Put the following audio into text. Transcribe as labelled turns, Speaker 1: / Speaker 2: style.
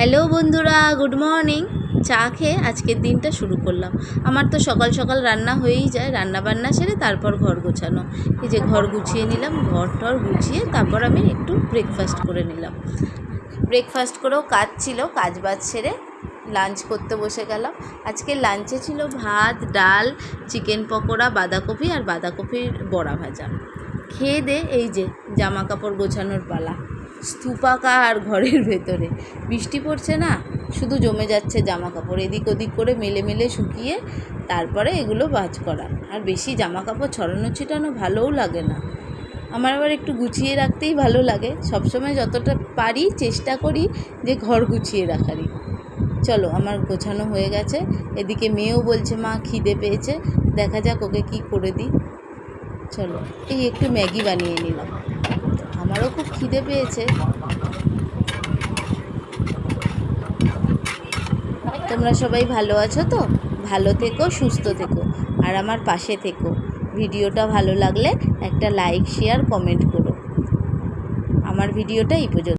Speaker 1: Hello বন্ধুরা, good morning. চা খেয়ে আজকের দিনটা শুরু করলাম। আমার তো সকাল সকাল রান্না হয়েই যায়, রান্না বান্না সেরে তারপর ঘর গোছানো। এই যে ঘর গুছিয়ে নিলাম, ঘর টর গুছিয়ে তারপর আমি একটু ব্রেকফাস্ট করে নিলাম। ব্রেকফাস্ট করেও কাজ ছিল, কাজ বাজ সেরে লাঞ্চ করতে বসে গেলাম। আজকে লাঞ্চে ছিল ভাত, ডাল, চিকেন পকোড়া, বাঁধাকপি আর বাঁধাকপির বড়া ভাজা। খেয়ে দে এই যে জামা কাপড় গোছানোর পালা। স্তূপাকার ঘরের ভেতরে বৃষ্টি পড়ছে না, শুধু জমে যাচ্ছে জামা কাপড়, এদিক ওদিক করে মেলে মেলে শুকিয়ে তারপরে এগুলো ভাঁজ করা। আর বেশি জামা কাপড় ছড়ানো ছিটানো ভালোও লাগে না। আমার আবার একটু গুছিয়ে রাখতেই ভালো লাগে। সবসময় যতটা পারি চেষ্টা করি যে ঘর গুছিয়ে রাখারই। চলো, আমার গোছানো হয়ে গেছে। এদিকে মেয়েও বলছে মা খিদে পেয়েছে, দেখা যাক ওকে কী করে দিই। চলো, এই একটু ম্যাগি বানিয়ে নিলাম, আমারও খুব খিদে পেয়েছে। তোমরা সবাই ভালো আছো তো? ভালো থেকো, সুস্থ থেকো, আর আমার পাশে থেকো। ভিডিওটা ভালো লাগলে একটা লাইক, শেয়ার, কমেন্ট করো। আমার ভিডিওটা এই পর্যন্ত।